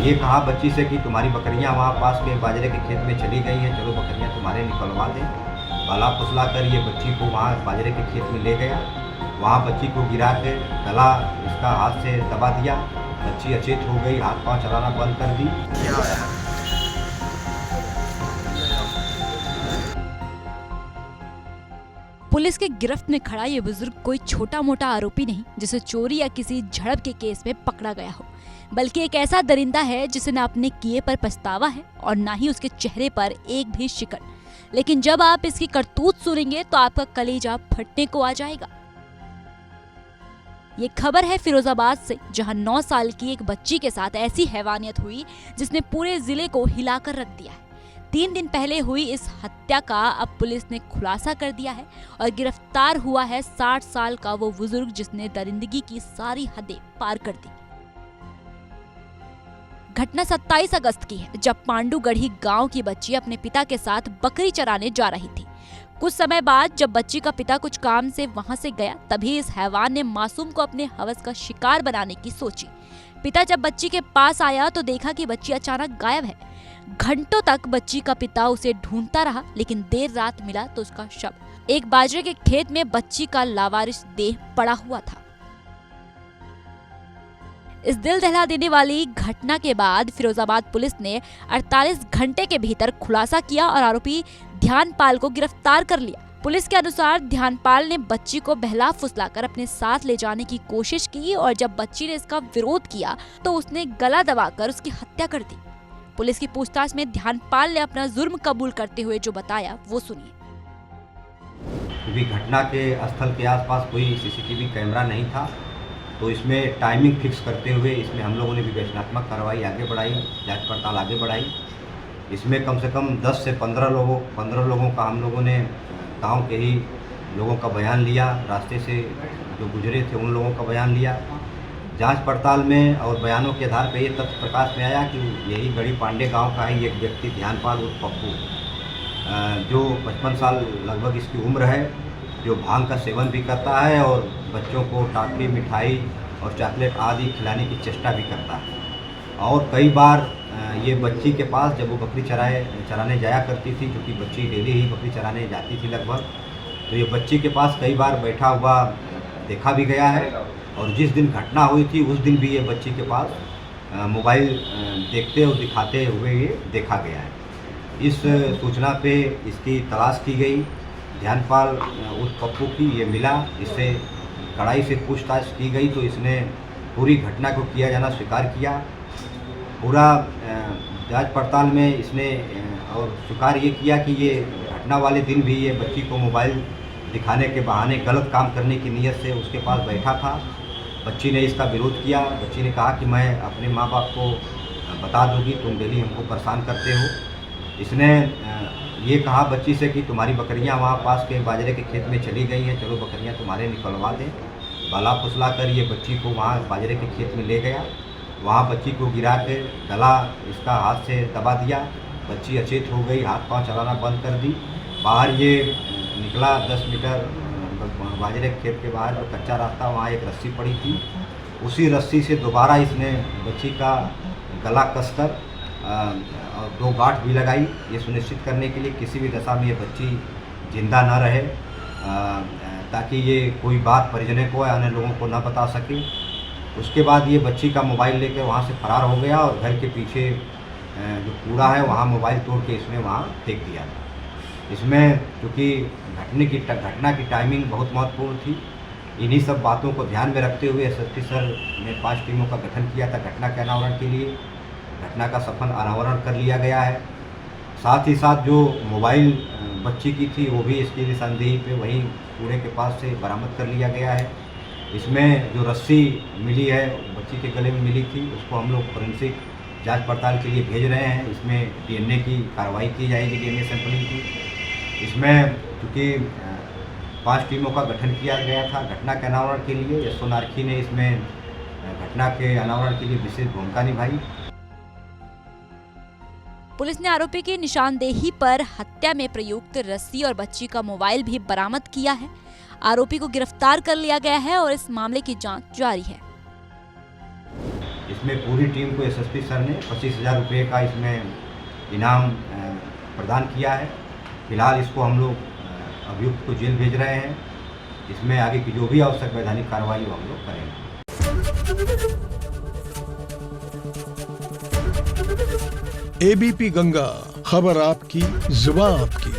ये कहा बच्ची से कि तुम्हारी बकरियां वहाँ पास के बाजरे के खेत में चली गई हैं, चलो बकरियां तुम्हारे निकलवा दें। भला फुसला कर ये बच्ची को वहाँ बाजरे के खेत में ले गया। वहाँ बच्ची को गिरा के गला इसका हाथ से दबा दिया। बच्ची अचेत हो गई, हाथ पांव चलाना बंद कर दी। पुलिस के गिरफ्त में खड़ा ये बुजुर्ग कोई छोटा मोटा आरोपी नहीं जिसे चोरी या किसी झड़प के केस में पकड़ा गया हो, बल्कि एक ऐसा दरिंदा है जिसे न अपने किए पर पछतावा है और ना ही उसके चेहरे पर एक भी शिकन। लेकिन जब आप इसकी करतूत सुनेंगे तो आपका कलेजा फटने को आ जाएगा। ये खबर है फिरोजाबाद से, जहां 9 साल की एक बच्ची के साथ ऐसी हैवानियत हुई जिसने पूरे जिले को हिलाकर रख दिया है। 3 दिन पहले हुई इस हत्या का अब पुलिस ने खुलासा कर दिया है और गिरफ्तार हुआ है 60 साल का वो बुजुर्ग जिसने दरिंदगी की सारी हदें पार कर दी। घटना 27 अगस्त की है, जब पांडुगढ़ी गांव की बच्ची अपने पिता के साथ बकरी चराने जा रही थी। कुछ समय बाद जब बच्ची का पिता कुछ काम से वहां से गया, तभी इस हैवान ने मासूम को अपने हवस का शिकार बनाने की सोची। पिता जब बच्ची के पास आया तो देखा कि बच्ची अचानक गायब है। घंटों तक बच्ची का पिता उसे ढूंढता रहा, लेकिन देर रात मिला तो उसका शव एक बाजरे के खेत में बच्ची का लावारिस देह पड़ा हुआ था। इस दिल दहला देने वाली घटना के बाद फिरोजाबाद पुलिस ने 48 घंटे के भीतर खुलासा किया और आरोपी ध्यानपाल को गिरफ्तार कर लिया। पुलिस के अनुसार ध्यानपाल ने बच्ची को बहला फुसलाकर अपने साथ ले जाने की कोशिश की और जब बच्ची ने इसका विरोध किया तो उसने गला दबाकर उसकी हत्या कर दी। पुलिस की पूछताछ में ध्यानपाल ने अपना जुर्म कबूल करते हुए जो बताया वो सुनिए। क्योंकि घटना के स्थल के आसपास कोई सीसीटीवी कैमरा नहीं था, तो इसमें टाइमिंग फिक्स करते हुए इसमें हम लोगों ने विवेचनात्मक कार्रवाई आगे बढ़ाई, जांच पड़ताल आगे बढ़ाई। इसमें कम से कम 10 से 15 लोगों का हम लोगों ने गांव के ही लोगों का बयान लिया, रास्ते से जो गुजरे थे उन लोगों का बयान लिया। जांच पड़ताल में और बयानों के आधार पर ये तथ्य प्रकाश में आया कि यही गढ़ी पांडे गांव का ही एक व्यक्ति ध्यानपाल उर्फ पप्पू, जो 55 साल लगभग इसकी उम्र है, जो भांग का सेवन भी करता है और बच्चों को टाफी, मिठाई और चॉकलेट आदि खिलाने की चेष्टा भी करता है। और कई बार ये बच्ची के पास जब वो बकरी चराने जाया करती थी, क्योंकि बच्ची डेली ही बकरी चराने जाती थी लगभग, तो ये बच्ची के पास कई बार बैठा हुआ देखा भी गया है। और जिस दिन घटना हुई थी उस दिन भी ये बच्ची के पास मोबाइल देखते और दिखाते हुए ये देखा गया है। इस सूचना पे इसकी तलाश की गई, ध्यानपाल उस पप्पू की ये मिला, इससे कड़ाई से पूछताछ की गई तो इसने पूरी घटना को किया जाना स्वीकार किया। पूरा जांच पड़ताल में इसने और स्वीकार ये किया कि ये घटना वाले दिन भी ये बच्ची को मोबाइल दिखाने के बहाने गलत काम करने की नीयत से उसके पास बैठा था। बच्ची ने इसका विरोध किया। बच्ची ने कहा कि मैं अपने माँ बाप को बता दूंगी, तुम डेली हमको परेशान करते हो। इसने ये कहा बच्ची से कि तुम्हारी बकरियां वहाँ पास के बाजरे के खेत में चली गई हैं, चलो बकरियां तुम्हारे निकलवा दें। भला फुसला कर ये बच्ची को वहाँ बाजरे के खेत में ले गया। वहाँ बच्ची को गिरा के गला इसका हाथ से दबा दिया। बच्ची अचेत हो गई, हाथ पांव चलाना बंद कर दी। बाहर ये निकला 10 मीटर बाजरे के खेत के बाहर जो कच्चा रास्ता, वहाँ एक रस्सी पड़ी थी। उसी रस्सी से दोबारा इसने बच्ची का गला कसकर और 2 गांठ भी लगाई, ये सुनिश्चित करने के लिए किसी भी दशा में ये बच्ची जिंदा न रहे, ताकि ये कोई बात परिजनों को या अन्य लोगों को न बता सके। उसके बाद ये बच्ची का मोबाइल लेकर वहाँ से फरार हो गया और घर के पीछे जो कूड़ा है वहाँ मोबाइल तोड़ के इसने वहाँ फेंक दिया। इसमें चूँकि घटना की टाइमिंग बहुत महत्वपूर्ण थी, इन्हीं सब बातों को ध्यान में रखते हुए एसएसपी सर ने 5 टीमों का गठन किया था घटना के अनावरण के लिए। घटना का सफल अनावरण कर लिया गया है। साथ ही साथ जो मोबाइल बच्ची की थी वो भी इसकी निशानदेही पे वहीं कूड़े के पास से बरामद कर लिया गया है। इसमें जो रस्सी मिली है बच्ची के गले में मिली थी, उसको हम लोग फोरेंसिक जांच पड़ताल के लिए भेज रहे हैं। इसमें डीएनए की कार्रवाई की जाएगी, डीएनए सैंपलिंग की। इसमें चूँकि 5 टीमों का गठन किया गया था घटना के अनावरण के लिए। यशवंत आरखी ने इसमें घटना के अनावरण के लिए विशेष भूमिका निभाई। पुलिस ने आरोपी की निशानदेही पर हत्या में प्रयुक्त रस्सी और बच्ची का मोबाइल भी बरामद किया है। आरोपी को गिरफ्तार कर लिया गया है और इस मामले की जांच जारी है। इसमें पूरी टीम को एसएसपी सर ने 25,000 रुपये का इसमें इनाम प्रदान किया है। फिलहाल इसको हम लोग अभियुक्त को जेल भेज रहे हैं। इसमें आगे की जो भी आवश्यक वैधानिक कार्रवाई वो हम लोग करेंगे। एबीपी गंगा, खबर आपकी, जुबान आपकी।